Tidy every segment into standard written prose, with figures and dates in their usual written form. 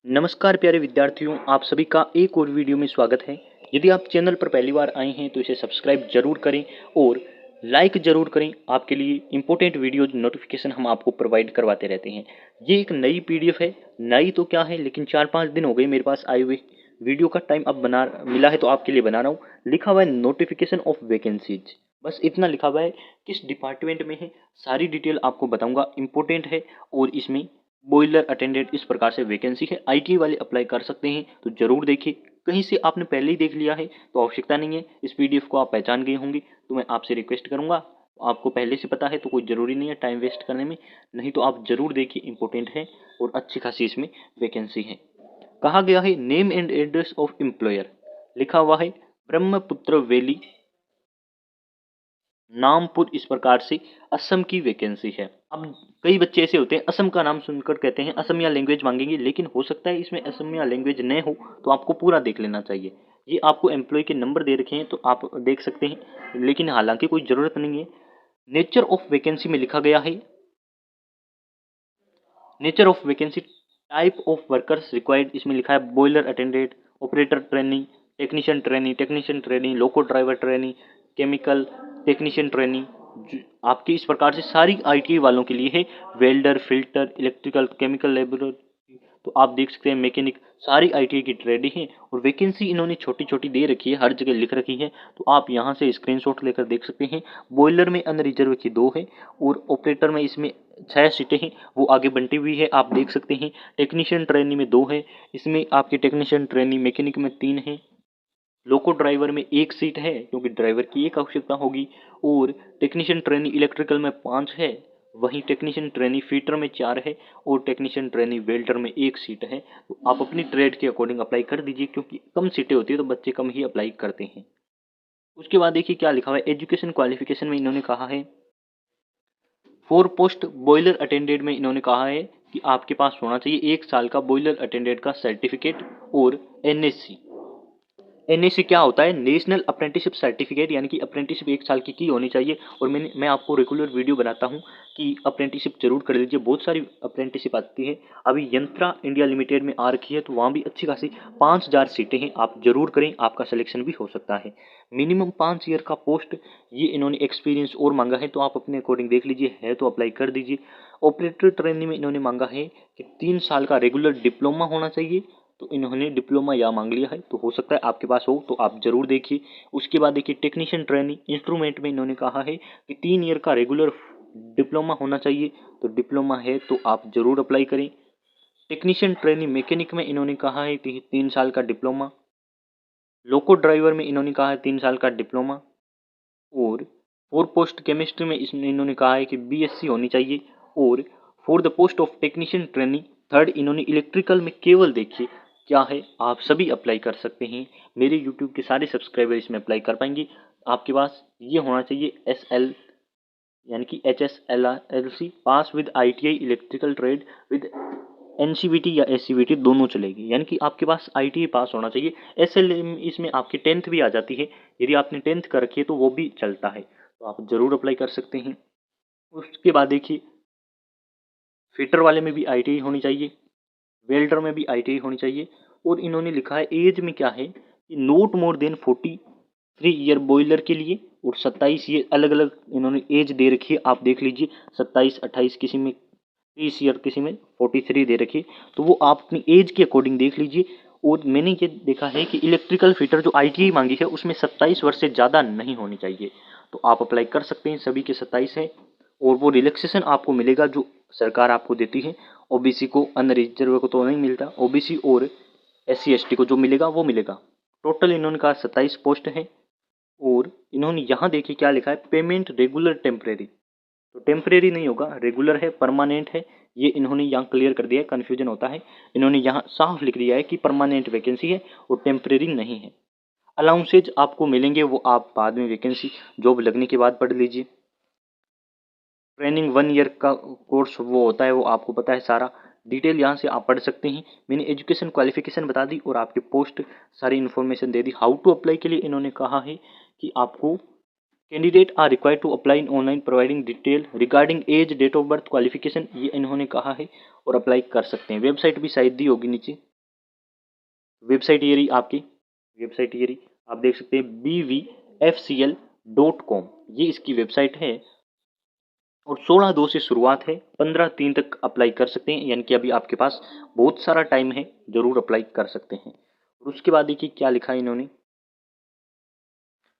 नमस्कार प्यारे विद्यार्थियों, आप सभी का एक और वीडियो में स्वागत है। यदि आप चैनल पर पहली बार आए हैं तो इसे सब्सक्राइब जरूर करें और लाइक जरूर करें। आपके लिए इंपॉर्टेंट वीडियो नोटिफिकेशन हम आपको प्रोवाइड करवाते रहते हैं। ये एक नई पीडीएफ है, नई तो क्या है लेकिन 4-5 दिन हो गए मेरे पास आए हुए। वीडियो का टाइम अब बना मिला है तो आपके लिए बना रहा हूँ। लिखा हुआ है नोटिफिकेशन ऑफ वैकेंसीज, बस इतना लिखा हुआ है। किस डिपार्टमेंट में है सारी डिटेल आपको बताऊंगा, इंपॉर्टेंट है। और इसमें बॉयलर अटेंडेंट इस प्रकार से वैकेंसी है, आईटी वाले अप्लाई कर सकते हैं, तो जरूर देखिए। कहीं से आपने पहले ही देख लिया है तो आवश्यकता नहीं है, इस पीडीएफ को आप पहचान गए होंगे तो मैं आपसे रिक्वेस्ट करूंगा। आपको पहले से पता है तो कोई जरूरी नहीं है टाइम वेस्ट करने में, नहीं तो आप जरूर देखिए, इंपॉर्टेंट है और अच्छी खासी इसमें वैकेंसी है। कहा गया है name and address of employer, लिखा हुआ है ब्रह्मपुत्र वैली नामपुर, इस प्रकार से असम की वैकेंसी है। अब कई बच्चे ऐसे होते हैं असम का नाम सुनकर कहते हैं असमिया लैंग्वेज मांगेंगे, लेकिन हो सकता है इसमें असमिया लैंग्वेज न हो, तो आपको पूरा देख लेना चाहिए। ये आपको एम्प्लॉय के नंबर दे रखे हैं तो आप देख सकते हैं, लेकिन हालांकि कोई जरूरत नहीं है। नेचर ऑफ वैकेंसी में लिखा गया है, nature of vacancy type of workers required, इसमें लिखा है boiler attendant, operator training, technician training, लोको driver training, chemical technician training. आपकी इस प्रकार से सारी आईटीआई वालों के लिए है। Welder, filter, electrical, chemical laboratory, तो आप देख सकते हैं मैकेनिक, सारी आईटीआई की ट्रेडी है। और वैकेंसी इन्होंने छोटी छोटी दे रखी है, हर जगह लिख रखी है, तो आप यहाँ से स्क्रीनशॉट लेकर देख सकते हैं। बॉयलर में अनरिजर्व की 2 है और ऑपरेटर में इसमें 6 सीटें हैं, वो आगे बंटी हुई है, आप देख सकते हैं। टेक्नीशियन ट्रेनी में 2 है, इसमें आपके टेक्नीशियन ट्रेनी मैकेनिक में 3 है। लोको ड्राइवर में 1 सीट है क्योंकि ड्राइवर की एक आवश्यकता होगी। और टेक्नीशियन ट्रेनी इलेक्ट्रिकल में 5 है, वहीं टेक्नीशियन ट्रेनी फीटर में 4 है और टेक्नीशियन ट्रेनी वेल्डर में 1 सीट है। तो आप अपनी ट्रेड के अकॉर्डिंग अप्लाई कर दीजिए, क्योंकि कम सीटें होती है तो बच्चे कम ही अप्लाई करते हैं। उसके बाद देखिए क्या लिखा हुआ है, एजुकेशन क्वालिफिकेशन में इन्होंने कहा है फॉर पोस्ट बॉयलर अटेंडेंट में इन्होंने कहा है कि आपके पास होना चाहिए 1 साल का बॉयलर अटेंडेंट का सर्टिफिकेट और एनएससी। एनएससी क्या होता है, नेशनल अप्रेंटिसशिप सर्टिफिकेट, यानी कि अप्रेंटिसशिप 1 साल की होनी चाहिए। और मैं आपको रेगुलर वीडियो बनाता हूँ कि अप्रेंटिसशिप जरूर कर लीजिए, बहुत सारी अप्रेंटिसशिप आती है। अभी यंत्रा इंडिया लिमिटेड में आ रखी है तो वहाँ भी अच्छी खासी 5000 सीटें हैं, आप जरूर करें, आपका सिलेक्शन भी हो सकता है। मिनिमम 5 ईयर का पोस्ट, ये इन्होंने एक्सपीरियंस और मांगा है, तो आप अपने अकॉर्डिंग देख लीजिए, है तो अप्लाई कर दीजिए। ऑपरेटर ट्रेनिंग में इन्होंने मांगा है कि 3 साल का रेगुलर डिप्लोमा होना चाहिए, तो इन्होंने डिप्लोमा या मांग लिया है, तो हो सकता है आपके पास हो, तो आप जरूर देखिए। उसके बाद देखिए टेक्नीशियन ट्रेनिंग इंस्ट्रूमेंट में इन्होंने कहा है कि 3 ईयर का रेगुलर डिप्लोमा होना चाहिए, तो डिप्लोमा है तो आप जरूर अप्लाई करें। टेक्नीशियन ट्रेनिंग मैकेनिक में इन्होंने कहा है कि 3 साल का डिप्लोमा। लोको ड्राइवर में इन्होंने कहा है 3 साल का डिप्लोमा। और फॉर पोस्ट केमिस्ट्री में इसमें इन्होंने कहा है कि बीएससी होनी चाहिए। और for the post of technician training third, इन्होंने इलेक्ट्रिकल में केवल देखिए क्या है, आप सभी अप्लाई कर सकते हैं। मेरे यूट्यूब के सारे सब्सक्राइबर इसमें अप्लाई कर पाएंगे। आपके पास ये होना चाहिए SL, यानी कि HSLC pass with ITI electrical trade with NCVT या SCVT दोनों चलेगी, यानी कि आपके पास ITI पास होना चाहिए। SL इसमें आपकी 10th भी आ जाती है, यदि आपने 10th कर रखी है तो वो भी चलता है, तो आप जरूर अप्लाई कर सकते हैं। उसके बाद देखिए फिटर वाले में भी ITI होनी चाहिए, वेल्डर में भी ITI होनी चाहिए। और इन्होंने लिखा है एज में क्या है कि note more than 43 year boiler के लिए, और 27 ये अलग अलग इन्होंने एज दे रखी है, आप देख लीजिए 27, 28, किसी में 30 ईयर, किसी में 43 दे रखी है, तो वो आप अपनी एज के अकॉर्डिंग देख लीजिए। और मैंने ये देखा है कि इलेक्ट्रिकल फिटर जो ITI मांगी है उसमें 27 वर्ष से ज़्यादा नहीं होनी चाहिए, तो आप अप्लाई कर सकते हैं, सभी के 27 है। और वो रिलैक्सेशन आपको मिलेगा जो सरकार आपको देती है। ओबीसी को, अनरिजर्व को तो नहीं मिलता, ओबीसी और SC ST को जो मिलेगा वो मिलेगा। टोटल इन्होंने कहा 27 पोस्ट है। और इन्होंने यहाँ देखिए क्या लिखा है, पेमेंट रेगुलर टेम्परेरी, तो टेम्परेरी नहीं होगा, रेगुलर है, परमानेंट है, ये इन्होंने यहाँ क्लियर कर दिया है, कन्फ्यूजन होता है। इन्होंने यहाँ साफ लिख दिया है कि परमानेंट वैकेंसी है और टेम्परेरी नहीं है। अलाउंसेज आपको मिलेंगे, वो आप बाद में वैकेंसी जॉब लगने के बाद पढ़ लीजिए। ट्रेनिंग 1 ईयर का कोर्स वो होता है, वो आपको पता है, सारा डिटेल यहाँ से आप पढ़ सकते हैं। मैंने एजुकेशन क्वालिफिकेशन बता दी और आपकी पोस्ट सारी इन्फॉर्मेशन दे दी। हाउ टू अप्लाई के लिए इन्होंने कहा है कि आपको candidate are required to apply in online providing detail regarding age, date of birth, qualification, ये इन्होंने कहा है, और अप्लाई कर सकते हैं। वेबसाइट भी शायद दी होगी नीचे, वेबसाइट ये रही आपकी, वेबसाइट ये रही, आप देख सकते हैं bvfcl.com, ये इसकी वेबसाइट है और 16/2 से शुरुआत है, 15/3 तक अप्लाई कर सकते हैं, यानी कि अभी आपके पास बहुत सारा टाइम है, जरूर अप्लाई कर सकते हैं। और उसके बाद देखिए क्या लिखा है इन्होंने,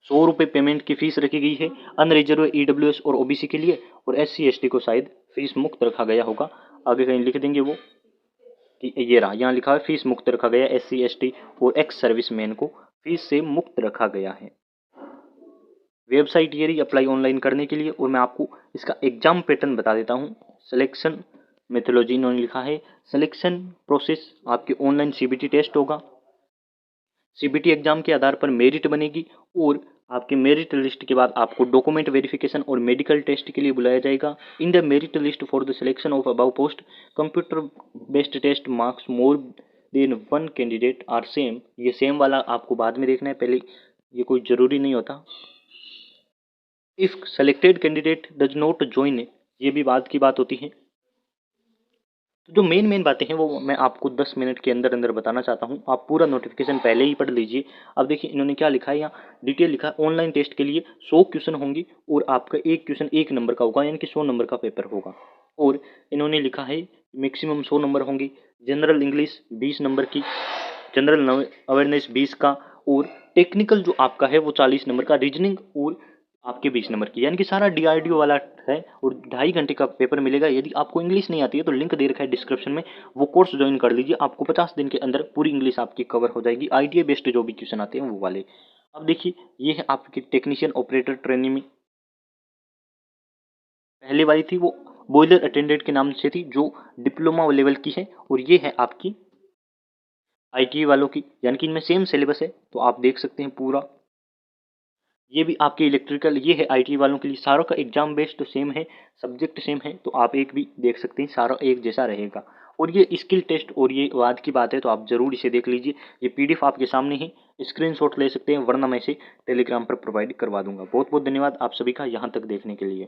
100 रुपये पेमेंट की फीस रखी गई है अनरिजर्व ईडब्ल्यूएस और ओबीसी के लिए, और एससी एसटी को शायद फीस मुक्त रखा गया होगा, आगे कहीं लिख देंगे वो कि ये रहा, यहाँ लिखा है फीस मुक्त रखा गया, एससी एसटी और एक्स सर्विसमैन को फीस से मुक्त रखा गया है। वेबसाइट ये रही अप्लाई ऑनलाइन करने के लिए, और मैं आपको इसका एग्जाम पैटर्न बता देता हूँ। सिलेक्शन मेथोलॉजी इन्होंने लिखा है, सिलेक्शन प्रोसेस आपके ऑनलाइन सीबीटी टेस्ट होगा, सीबीटी एग्जाम के आधार पर मेरिट बनेगी, और आपके मेरिट लिस्ट के बाद आपको डॉक्यूमेंट वेरिफिकेशन और मेडिकल टेस्ट के लिए बुलाया जाएगा। In the merit list for the selection of above post computer based test marks more than 1 candidate are same, ये सेम वाला आपको बाद में देखना है, पहले ये कोई जरूरी नहीं होता। If selected candidate does not join, ये भी बाद की बात होती है। तो जो मेन बातें हैं वो मैं आपको 10 मिनट के अंदर अंदर बताना चाहता हूँ, आप पूरा नोटिफिकेशन पहले ही पढ़ लीजिए। अब देखिए इन्होंने क्या लिखा है, यहाँ डिटेल लिखा है, ऑनलाइन टेस्ट के लिए 100 क्वेश्चन होंगे और आपका एक क्वेश्चन 1 नंबर का होगा, यानी कि 100 नंबर का पेपर होगा। और इन्होंने लिखा है मैक्सिमम 100 नंबर होंगे, जनरल इंग्लिश 20 नंबर की, जनरल अवेयरनेस 20 का, और टेक्निकल जो आपका है वो 40 नंबर का, रीजनिंग और आपके 20 नंबर की, यानी कि सारा डीआरडीओ वाला है, और 2.5 घंटे का पेपर मिलेगा। यदि आपको इंग्लिश नहीं आती है तो लिंक दे रखा है डिस्क्रिप्शन में, वो कोर्स ज्वाइन कर लीजिए, आपको 50 दिन के अंदर पूरी इंग्लिश आपकी कवर हो जाएगी, आईटीआई बेस्ड जो भी क्वेश्चन आते हैं वो वाले। अब देखिए ये है आपकी टेक्नीशियन ऑपरेटर ट्रेनिंग में, पहले वाली थी वो बॉयलर अटेंडेंट के नाम से थी, जो डिप्लोमा लेवल की है, और ये है आपकी आईटीआई वालों की, यानी कि इनमें सेम सिलेबस है, तो आप देख सकते हैं पूरा। ये भी आपके इलेक्ट्रिकल, ये है आईटी वालों के लिए, सारों का एग्जाम बेस्ड तो सेम है, सब्जेक्ट सेम है, तो आप एक भी देख सकते हैं, सारा एक जैसा रहेगा। और ये स्किल टेस्ट और ये बाद की बात है, तो आप जरूर इसे देख लीजिए, ये पीडीएफ आपके सामने ही, स्क्रीनशॉट ले सकते हैं, वरना मैं इसे टेलीग्राम पर प्रोवाइड करवा दूंगा। बहुत बहुत धन्यवाद आप सभी का यहाँ तक देखने के लिए।